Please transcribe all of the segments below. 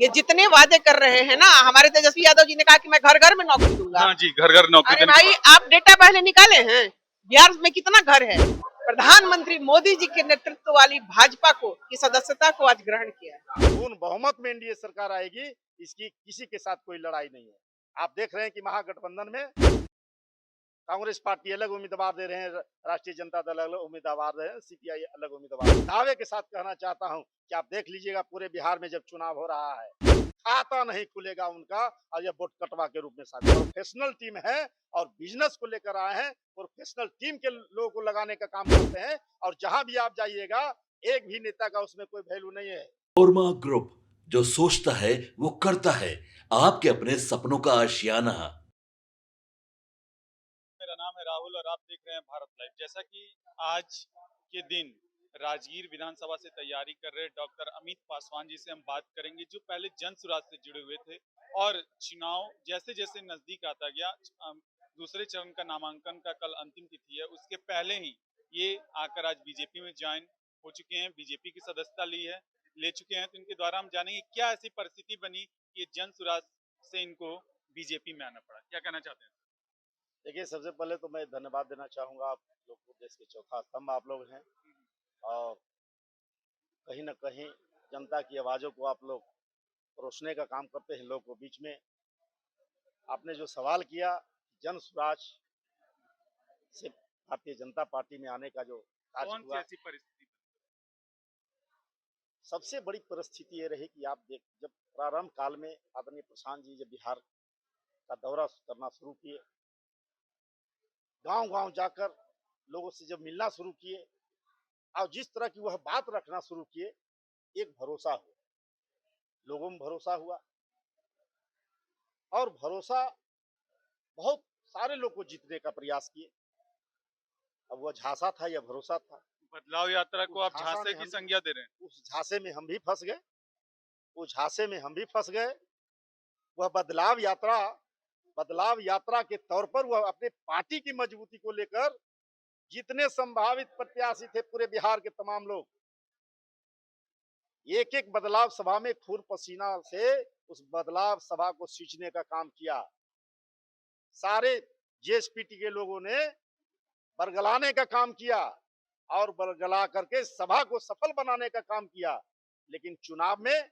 ये जितने वादे कर रहे हैं ना, हमारे तेजस्वी यादव जी ने कहा कि मैं घर घर में नौकरी दूंगा। हाँ जी, घर घर नौकरी अरे देने की भाई, बात। आप डेटा पहले निकाले हैं? बिहार में कितना घर है? प्रधानमंत्री मोदी जी के नेतृत्व वाली भाजपा को की सदस्यता को आज ग्रहण किया है। पूर्ण बहुमत में एनडीए सरकार आएगी, इसकी किसी के साथ कोई लड़ाई नहीं है। आप देख रहे हैं कि महागठबंधन में कांग्रेस पार्टी अलग उम्मीदवार दे रहे हैं, राष्ट्रीय जनता दल अलग उम्मीदवार दे रहे हैं, सीपीआई अलग उम्मीदवार। दावे के साथ कहना चाहता हूं कि आप देख लीजिएगा, पूरे बिहार में जब चुनाव हो रहा है, खाता नहीं खुलेगा उनका, और यह वोट कटवा के रूप में साबित। प्रोफेशनल टीम है और बिजनेस को लेकर आए हैं। प्रोफेशनल टीम के लोगों को लगाने का काम करते हैं, और जहां भी आप जाइएगा, एक भी नेता का उसमें कोई वैल्यू नहीं है। ओरमा ग्रुप, जो सोचता है वो करता है। आपके अपने सपनों का आशियाना। मेरा नाम है राहुल और आप देख रहे हैं भारत लाइव। जैसा कि आज के दिन राजगीर विधानसभा से तैयारी कर रहे डॉक्टर अमित पासवान जी से हम बात करेंगे, जो पहले जन सुराज से जुड़े हुए थे और चुनाव जैसे जैसे नजदीक आता गया, दूसरे चरण का नामांकन का कल अंतिम तिथि है, उसके पहले ही ये आकर आज बीजेपी में ज्वाइन हो चुके हैं, बीजेपी की सदस्यता ले चुके हैं। तो इनके द्वारा हम जानेंगे क्या ऐसी परिस्थिति बनी कि जन सुराज से इनको बीजेपी में आना पड़ा। क्या कहना चाहते हैं? देखिए, सबसे पहले तो मैं धन्यवाद देना चाहूंगा आप लोग को। देश के चौथा स्तंभ आप लोग हैं, और कहीं ना कहीं जनता की आवाज़ों को आप लोग परोसने का काम करते हैं लोगों को बीच में। आपने जो सवाल किया, जन स्वराज से भारतीय जनता पार्टी में आने का जो कार्य कौन सी हुआ, ऐसी परिस्थिति? सबसे बड़ी परिस्थिति ये रही कि आप देख, जब प्रारंभ काल में आदरणीय प्रशांत जी जब बिहार का दौरा करना शुरू किए, गांव गांव जाकर लोगों से जब मिलना शुरू किए, और जिस तरह की वह बात रखना शुरू किए, एक भरोसा हुआ, लोगों में भरोसा हुआ, और भरोसा बहुत सारे लोग को जीतने का प्रयास किए। अब वह झांसा था या भरोसा था, बदलाव यात्रा को उस आप झांसा झांसे में की हम संज्ञा दे रहे हैं। उस झांसे में हम भी फंस गए, उस झांसे में हम भी फंस गए। वह बदलाव यात्रा के तौर पर वह अपने पार्टी की मजबूती को लेकर, जितने संभावित प्रत्याशी थे पूरे बिहार के तमाम लोग, एक एक बदलाव सभा में खून पसीना से उस बदलाव सभा को सींचने का काम किया। सारे जेएसपीटी के लोगों ने बरगलाने का काम किया, और बरगला करके सभा को सफल बनाने का काम किया। लेकिन चुनाव में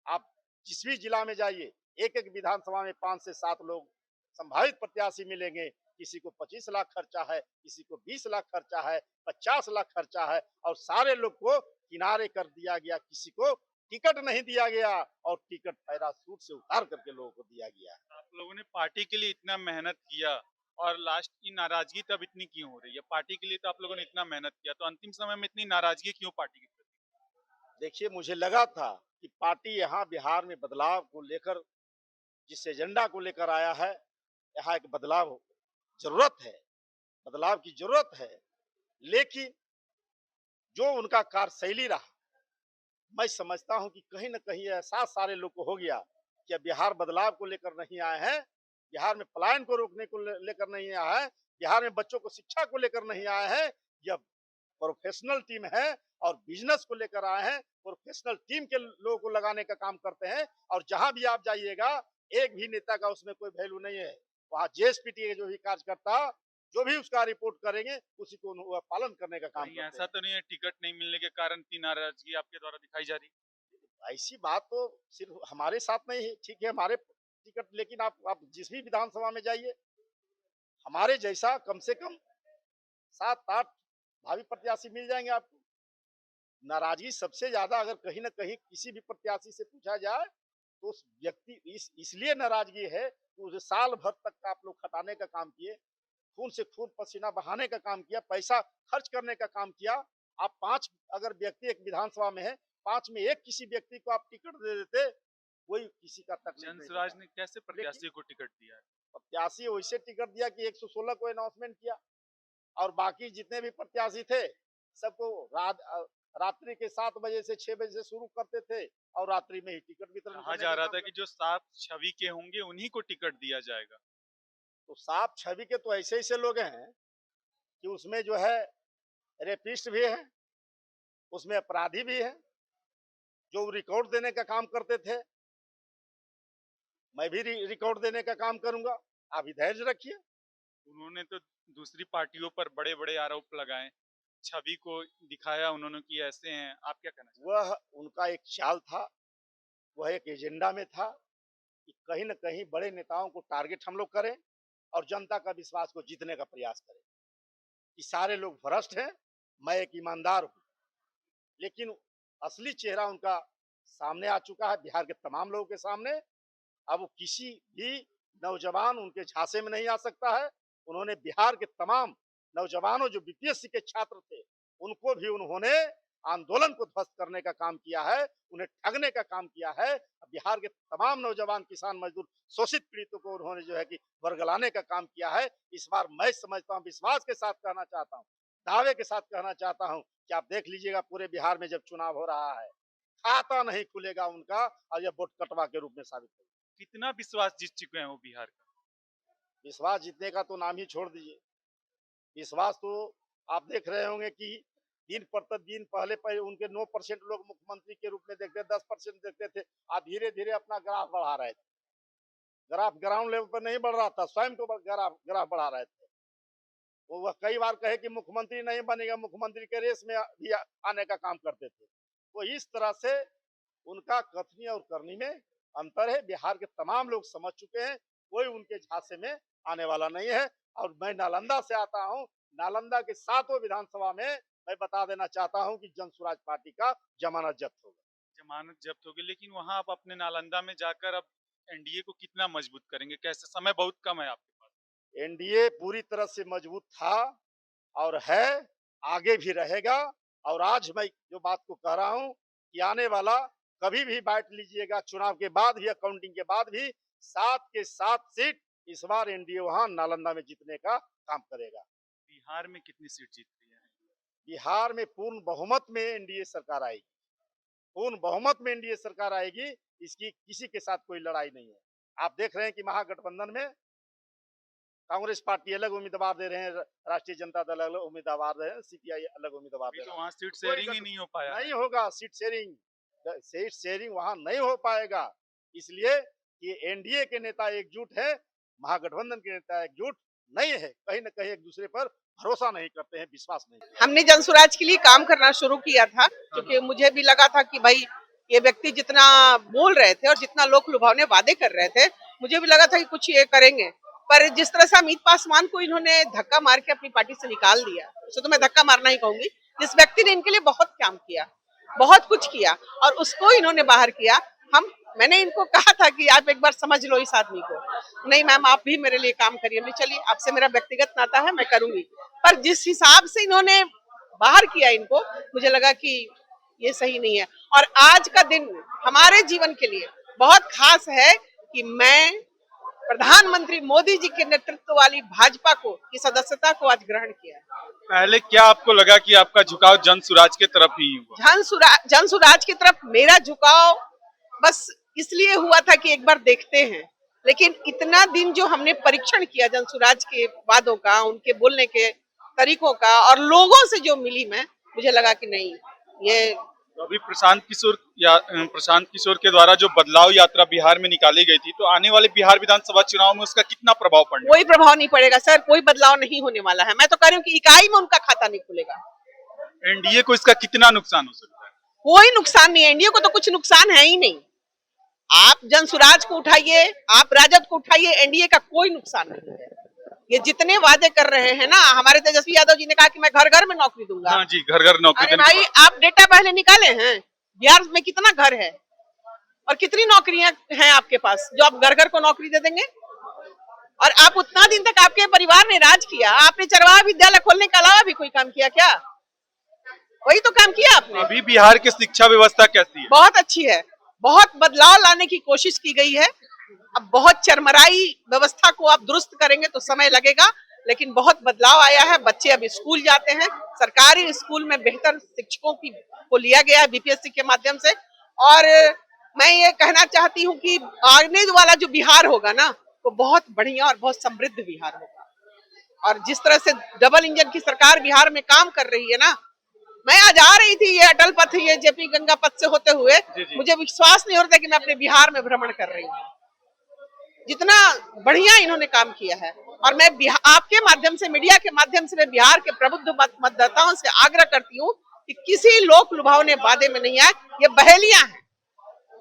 आप जिस भी जिला में जाइए, एक एक विधानसभा में 5 से 7 लोग संभावित प्रत्याशी मिलेंगे। किसी को 25 लाख खर्चा है, किसी को 20 लाख खर्चा है, 50 लाख खर्चा है, और सारे लोग को किनारे कर दिया गया। किसी को टिकट नहीं दिया गया, और टिकट पैराशूट से उतार करके लोगों को दिया गया। आप लोगों ने पार्टी के लिए इतना मेहनत किया और लास्ट की नाराजगी तब इतनी क्यों हो रही है? पार्टी के लिए तो आप लोगों ने इतना मेहनत किया, तो अंतिम समय में इतनी नाराजगी क्यों पार्टी की प्रति? देखिए, मुझे लगा था कि पार्टी यहाँ बिहार में बदलाव को लेकर, जिस एजेंडा को लेकर आया है, यहाँ एक बदलाव जरूरत है, बदलाव की जरूरत है। लेकिन जो उनका कार्यशैली रहा, मैं समझता हूं कि कहीं ना कहीं एहसास सारे लोग को हो गया कि अब बिहार बदलाव को लेकर नहीं आए हैं, बिहार में पलायन को रोकने को लेकर नहीं आया है, बिहार में बच्चों को शिक्षा को लेकर नहीं आए हैं। यह प्रोफेशनल टीम है और बिजनेस को लेकर आए हैं। प्रोफेशनल टीम के लोगों को लगाने का काम करते हैं, और जहां भी आप जाइएगा, एक भी नेता का उसमें कोई वैल्यू नहीं है। वहां जेएसपीटी के जो भी कार्यकर्ता जो भी उसका रिपोर्ट करेंगे, उसी को वह पालन करने का काम कहीं करते ऐसा हैं। तो नहीं है टिकट नहीं मिलने के कारण इतनी नाराजगी आपके द्वारा दिखाई जा रही है? ऐसी बात तो सिर्फ हमारे साथ नहीं है, ठीक है, हमारे टिकट, लेकिन आप जिस भी विधानसभा में जाइए, हमारे जैसा कम से कम 7-8 भावी प्रत्याशी मिल जाएंगे आपको। नाराजगी सबसे ज्यादा अगर कहीं ना कहीं किसी भी प्रत्याशी से पूछा जाए, तो उस व्यक्ति इसलिए नाराजगी है कि उसे साल भर तक का आप लोग खटाने का काम किए, खून से खून पसीना बहाने का काम किया, पैसा खर्च करने का काम किया। आप 5 अगर व्यक्ति एक विधानसभा में है, 5 में एक किसी व्यक्ति को आप टिकट दे देते, कोई किसी का तकलीफ जन नहीं स्वराज होता। ने कैसे लेकिन प्रत्याशी को टिकट दिया है? प्रत्याशी वैसे टिकट दिया कि 116 को अनाउंसमेंट किया, और बाकी जितने भी प्रत्याशी थे, सबको रात्रि के 7 बजे से 6 बजे से शुरू करते थे, और रात्रि में ही टिकट वितरण कहा करने जा का रहा काम था कि करते। जो साफ छवि के होंगे उन्हीं को टिकट दिया जाएगा। तो साफ छवि के तो ऐसे ऐसे लोग हैं कि उसमें जो है रेपिस्ट भी है, उसमें अपराधी भी है, जो रिकॉर्ड देने का काम करते थे, मैं भी रिकॉर्ड देने का काम करूंगा। आप ही धैर्य रखिए। उन्होंने तो दूसरी पार्टियों पर बड़े बड़े आरोप लगाए, छवि को दिखाया उन्होंने कि ऐसे हैं, आप क्या कहना चाहते वह उनका एक चाल था, वह एक एजेंडा में था कि कहीं न कहीं बड़े नेताओं को टारगेट हम लोग करें और जनता का विश्वास को जीतने का प्रयास करें कि सारे लोग भ्रष्ट हैं, मैं एक ईमानदार हूँ। लेकिन असली चेहरा उनका सामने आ चुका है, बिहार के तमाम लोगों के सामने। अब वो किसी भी नौजवान उनके झांसे में नहीं आ सकता है। उन्होंने बिहार के तमाम नौजवानों जो बीपीएससी के छात्र थे, उनको भी उन्होंने आंदोलन को ध्वस्त करने का काम किया है, उन्हें ठगने का काम किया है। बिहार के तमाम नौजवान, किसान, मजदूर, शोषित पीड़ितों को उन्होंने जो है कि वर्गलाने का काम किया है। इस बार मैं समझता हूँ, विश्वास के साथ कहना चाहता हूँ, दावे के साथ कहना चाहता हूँ कि आप देख लीजिएगा पूरे बिहार में जब चुनाव हो रहा है, खाता नहीं खुलेगा उनका और यह वोट कटवा के रूप में साबित होगा। कितना विश्वास जीत चुके हैं वो बिहार का? विश्वास जीतने का तो नाम ही छोड़ दीजिए। विश्वास तो आप देख रहे होंगे कि दिन प्रतिदिन पहले उनके 9% लोग मुख्यमंत्री के रूप में देखते, 10% देखते थे। आज धीरे धीरे अपना ग्राफ बढ़ा रहे थे। ग्राफ ग्राउंड लेवल पर नहीं बढ़ रहा था, स्वयं को ग्राफ बढ़ा रहे थे। वह कई बार कहे कि मुख्यमंत्री नहीं बनेगा, मुख्यमंत्री के रेस में भी आने का काम करते थे। तो इस तरह से उनका कथनी और करनी में अंतर है। बिहार के तमाम लोग समझ चुके हैं, कोई उनके झांसे में आने वाला नहीं है। और मैं नालंदा से आता हूं, नालंदा के 7 विधानसभा में मैं बता देना चाहता हूं कि जन स्वराज पार्टी का जमानत जब्त होगा। जमानत जब्त होगी, लेकिन वहां आप अपने नालंदा में जाकर अब एनडीए को कितना मजबूत करेंगे? कैसे, समय बहुत कम है आपके पास। एनडीए पूरी तरह से मजबूत था और है, आगे भी रहेगा। और आज मैं जो बात को कह रहा हूं कि आने वाला कभी भी बांट लीजिएगा, चुनाव के बाद भी, अकाउंटिंग के बाद भी 7 के 7 सीट इस बार एनडीए वहां नालंदा में जीतने का काम करेगा। बिहार में कितनी सीट जीत रही है? बिहार में पूर्ण बहुमत में एनडीए सरकार आएगी, पूर्ण बहुमत में एनडीए सरकार आएगी। इसकी किसी के साथ कोई लड़ाई नहीं है। आप देख रहे हैं कि महागठबंधन में कांग्रेस पार्टी अलग उम्मीदवार दे रहे हैं, राष्ट्रीय जनता दल अलग उम्मीदवार दे रहे हैं, सीपीआई अलग उम्मीदवार दे रहे हैं। तो वहाँ सीट शेयरिंग ही नहीं हो पाया। नहीं होगा सीट शेयरिंग वहां नहीं हो पाएगा। इसलिए कि एनडीए के नेता एकजुट है, महागठबंधन के नेता एकजुट नहीं है, कहीं न कहीं एक दूसरे पर भरोसा नहीं करते हैं, विश्वास नहीं करते। हमने जन स्वराज के लिए काम करना शुरू किया था, क्योंकि मुझे भी लगा था कि भाई ये व्यक्ति जितना बोल रहे थे और जितना लोक लुभावने वादे कर रहे थे, मुझे भी लगा था कि कुछ ये करेंगे। पर जिस तरह से अमित पासवान को इन्होंने धक्का मार के अपनी पार्टी से निकाल दिया, उसे तो मैं धक्का मारना ही कहूंगी। जिस व्यक्ति ने इनके लिए बहुत काम किया, बहुत कुछ किया, और उसको इन्होंने बाहर किया। मैंने इनको कहा था कि आप एक बार समझ लो इस आदमी को। नहीं मैम, आप भी मेरे लिए काम करिए। मैं चलिए, आपसे मेरा व्यक्तिगत नाता है, मैं करूंगी। पर जिस हिसाब से इन्होंने बाहर किया इनको, मुझे लगा कि ये सही नहीं है। और आज का दिन हमारे जीवन के लिए बहुत खास है कि मैं प्रधानमंत्री मोदी जी के नेतृत्व वाली भाजपा को की सदस्यता को आज ग्रहण किया। पहले क्या आपको लगा कि आपका झुकाव जन स्वराज के तरफ ही हुआ? जन स्वराज की तरफ मेरा झुकाव बस इसलिए हुआ था कि एक बार देखते हैं। लेकिन इतना दिन जो हमने परीक्षण किया जन स्वराज के वादों का, उनके बोलने के तरीकों का, और लोगों से जो मिली मैं, मुझे लगा कि नहीं, ये तो अभी प्रशांत किशोर के द्वारा जो बदलाव यात्रा बिहार में निकाली गई थी, तो आने वाले बिहार विधानसभा चुनाव में उसका कितना प्रभाव पड़ेगा? कोई प्रभाव नहीं पड़ेगा सर, कोई बदलाव नहीं होने वाला है। मैं तो कह रही हूँ कि इकाई में उनका खाता नहीं खुलेगा। एनडीए को इसका कितना नुकसान हो सकता है? कोई नुकसान नहीं है, एनडीए को तो कुछ नुकसान है ही नहीं। आप जन स्वराज को उठाइए, आप राजद को उठाइए, एनडीए का कोई नुकसान नहीं है। ये जितने वादे कर रहे हैं ना, हमारे तेजस्वी यादव जी ने कहा कि मैं घर घर में नौकरी दूंगा। हाँ जी, घर घर नौकरी। अरे भाई, आप डेटा पहले निकाले हैं, बिहार में कितना घर है और कितनी नौकरियां हैं आपके पास जो आप घर घर को नौकरी दे देंगे? और आप उतना दिन तक आपके परिवार ने राज किया, आपने चरवाहा विद्यालय खोलने के अलावा भी कोई काम किया क्या? वही तो काम किया आपने। अभी बिहार की शिक्षा व्यवस्था कैसी है? बहुत अच्छी है, बहुत बदलाव लाने की कोशिश की गई है। अब बहुत चरमराई व्यवस्था को आप दुरुस्त करेंगे तो समय लगेगा, लेकिन बहुत बदलाव आया है। बच्चे अब स्कूल जाते हैं, सरकारी स्कूल में बेहतर शिक्षकों को लिया गया है बीपीएससी के माध्यम से। और मैं ये कहना चाहती हूँ कि आने वाला जो बिहार होगा ना, वो बहुत बढ़िया और बहुत समृद्ध बिहार होगा। और जिस तरह से डबल इंजन की सरकार बिहार में काम कर रही है ना, मैं आज आ रही थी ये अटल पथ, ये जेपी गंगा पथ से होते हुए, मुझे विश्वास नहीं हो रहा था कि मैं अपने बिहार में भ्रमण कर रही हूँ। जितना बढ़िया इन्होंने काम किया है। और मैं आपके माध्यम से, मीडिया के माध्यम से मैं बिहार के प्रबुद्ध मतदाताओं से आग्रह करती हूँ कि किसी लोक लुभावने वादे में नहीं आए। ये बहेलियां हैं,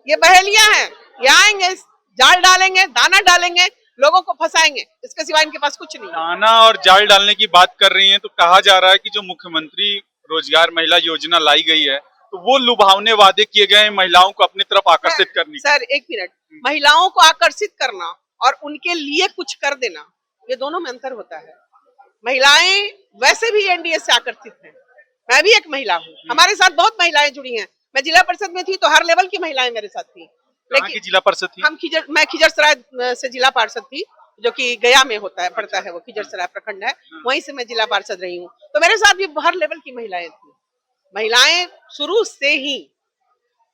ये बहेलियां हैं। ये आएंगे, जाल डालेंगे, दाना डालेंगे, लोगों को फंसाएंगे, इसके सिवा इनके पास कुछ नहीं है। दाना और जाल डालने की बात कर रही हैं तो कहा जा रहा है कि जो मुख्यमंत्री रोजगार महिला योजना लाई गई है तो वो लुभावने वादे किए गए हैं महिलाओं को अपनी तरफ आकर्षित करने के। सर एक मिनट, महिलाओं को आकर्षित करना और उनके लिए कुछ कर देना, ये दोनों में अंतर होता है। महिलाएं वैसे भी एनडीए से आकर्षित हैं। मैं भी एक महिला हूँ, हमारे साथ बहुत महिलाएं जुड़ी हैं। मैं जिला परिषद में थी तो हर लेवल की महिलाएं मेरे साथ थी। लेकिन जिला परिषद थी, मैं खिजरसराय से जिला पार्षद थी, जो कि गया में होता है, पड़ता है, वो खिजरसराय प्रखंड है, वहीं से मैं जिला पार्षद रही हूँ। तो मेरे साथ भी हर लेवल की महिलाएं थी। महिलाएं शुरू से ही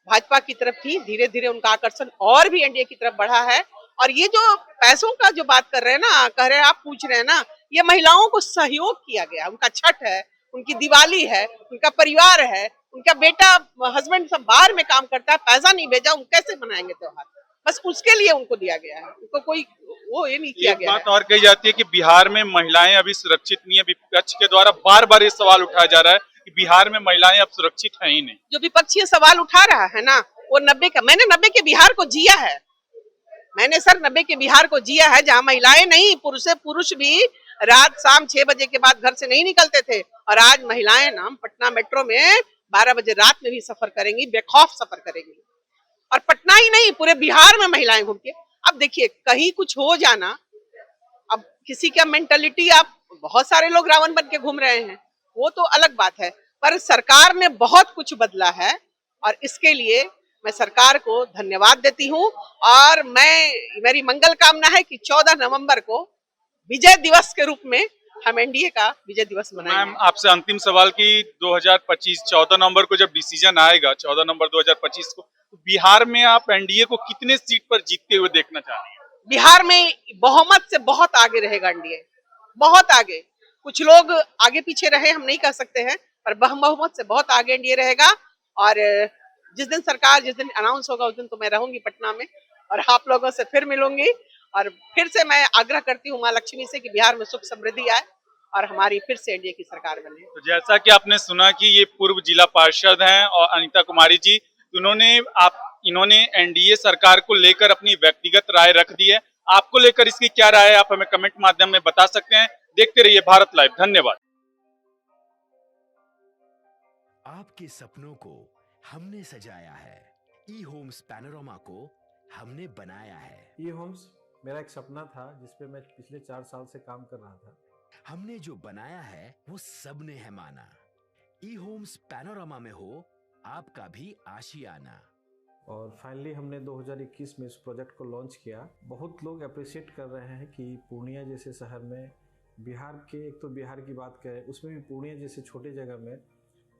भाजपा की तरफ थी, धीरे धीरे उनका आकर्षण और भी एनडीए की तरफ बढ़ा है। और ये जो पैसों का जो बात कर रहे हैं ना, कह रहे हैं, आप पूछ रहे हैं ना, ये महिलाओं को सहयोग किया गया। उनका छठ है, उनकी दिवाली है, उनका परिवार है, उनका बेटा हस्बैंड सब बाहर में काम करता है, पैसा नहीं भेजा, उन कैसे मनाएंगे त्योहार? बस उसके लिए उनको दिया गया है, उनको कोई वो ये नहीं किया गया है। बात और कही जाती है कि बिहार में महिलाएं अभी सुरक्षित नहीं है। विपक्ष के द्वारा बार बार ये सवाल उठाया जा रहा है कि बिहार में महिलाएं अब सुरक्षित है ही नहीं। जो विपक्ष ये सवाल उठा रहा है ना, वो 90 का, मैंने 90 के बिहार को जिया है। मैंने सर 90 के बिहार को जिया है, जहाँ महिलाएं नहीं, पुरुष भी रात शाम 6 बजे के बाद घर से नहीं निकलते थे। और आज महिलाएं ना पटना मेट्रो में 12 बजे रात में भी सफर करेंगी, बेखौफ सफर करेंगी। और पटना ही नहीं, पूरे बिहार में महिलाएं घूम के। अब देखिए, कहीं कुछ हो जाना, अब किसी का मेंटालिटी, आप बहुत सारे लोग रावण बन के घूम रहे हैं, वो तो अलग बात है। पर सरकार ने बहुत कुछ बदला है और इसके लिए मैं सरकार को धन्यवाद देती हूँ। और मेरी मंगल कामना है कि 14 नवंबर को विजय दिवस के रूप में हम एनडीए का विजय दिवस मनाएंगे। मैम, आपसे अंतिम सवाल की 2025 14 नवंबर को जब डिसीजन आएगा, 14 नवंबर 2025 को, तो बिहार में आप एनडीए को कितने सीट पर जीतते हुए देखना चाह रही हैं? बिहार में बहुमत से बहुत आगे रहेगा एनडीए, बहुत आगे। कुछ लोग आगे पीछे रहे, हम नहीं कह सकते हैं, पर बहुमत से बहुत आगे एनडीए रहेगा। और जिस दिन अनाउंस होगा, उस दिन तो मैं रहूंगी पटना में और आप लोगों से फिर मिलूंगी। और फिर से मैं आग्रह करती हूँ माँ लक्ष्मी से कि बिहार में सुख समृद्धि आए और हमारी फिर से एनडीए की सरकार बने। तो जैसा कि आपने सुना कि ये पूर्व जिला पार्षद हैं और अनीता कुमारी जी, इन्होंने एनडीए सरकार को लेकर अपनी व्यक्तिगत राय रख दी है। आपको लेकर इसकी क्या राय है, आप हमें कमेंट माध्यम में बता सकते हैं। देखते रहिए भारत लाइव। धन्यवाद। आपके सपनों को हमने सजाया है, ई होम्स पैनोरमा को हमने बनाया है। ई होम्स मेरा एक सपना था जिसपे मैं पिछले 4 साल से काम कर रहा था। हमने जो बनाया है वो सबने है माना। ई होम्स पैनोरमा में हो आपका भी आशियाना। और फाइनली हमने 2021 में इस प्रोजेक्ट को लॉन्च किया। बहुत लोग अप्रिशिएट कर रहे हैं कि पूर्णिया जैसे शहर में, बिहार के, एक तो बिहार की बात करें उसमें भी पूर्णिया जैसे छोटे जगह में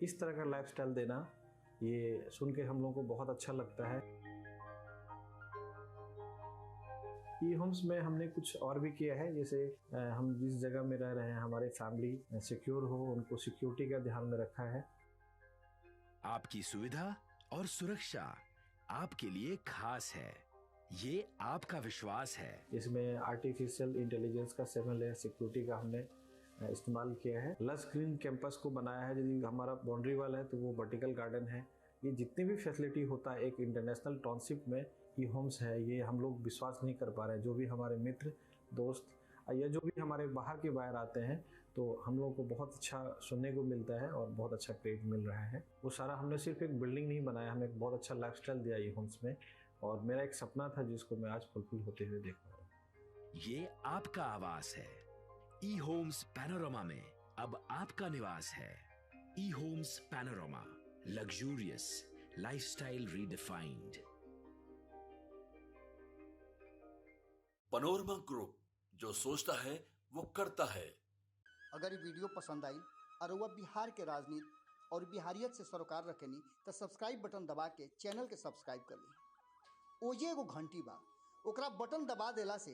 इस तरह का लाइफस्टाइल देना, ये सुन के हम लोगों को बहुत अच्छा लगता है। ई होम्स में हमने कुछ और भी किया है, जैसे हम जिस जगह में रह रहे हैं हमारे फैमिली सिक्योर हो, उनको सिक्योरिटी का ध्यान में रखा है। आपकी सुविधा और सुरक्षा आपके लिए खास है, ये आपका विश्वास है। इसमें आर्टिफिशियल इंटेलिजेंस का 7 लेयर सिक्योरिटी का हमने इस्तेमाल किया है। लस ग्रीन कैंपस को बनाया है। यदि हमारा बाउंड्री वाल है तो वो वर्टिकल गार्डन है। ये जितनी भी फैसिलिटी होता है एक इंटरनेशनल टाउनशिप में ई होम्स है, ये हम लोग विश्वास नहीं कर पा रहे हैं। जो भी हमारे मित्र दोस्त या जो भी हमारे बाहर के बाहर आते हैं तो हम लोगों को बहुत अच्छा सुनने को मिलता है और बहुत अच्छा क्रेडिट मिल रहा है। वो सारा हमने सिर्फ एक बिल्डिंग नहीं बनाया, हमें एक बहुत अच्छा लाइफस्टाइल दिया ई होम्स में। और मेरा एक सपना था जिसको मैं आज फुलफिल होते हुए देख पा रहा हूँ। ये आपका आवास है। ई होम्स पैनोरमा में अब आपका निवास है। E homes panorama, luxurious lifestyle redefined. Panorama group, जो सोचता है वो करता है। अगर ये वीडियो पसंद आई और वह बिहार के राजनीति और बिहारियत से सरोकार रखेनी तो सब्सक्राइब बटन दबा के चैनल के सब्सक्राइब कर ली। ओजे एगो घंटी बा, ओकरा बटन दबा देला से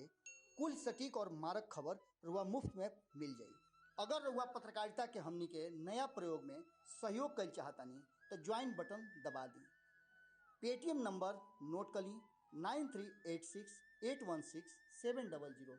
कुल सटीक और मारक खबर रुआ मुफ्त में मिल जाई। अगर रुआ पत्रकारिता के हमनी के नया प्रयोग में सहयोग कर चाहतानी तो ज्वाइन बटन दबा दी। पेटीएम नंबर नोट कर ली 9386816700।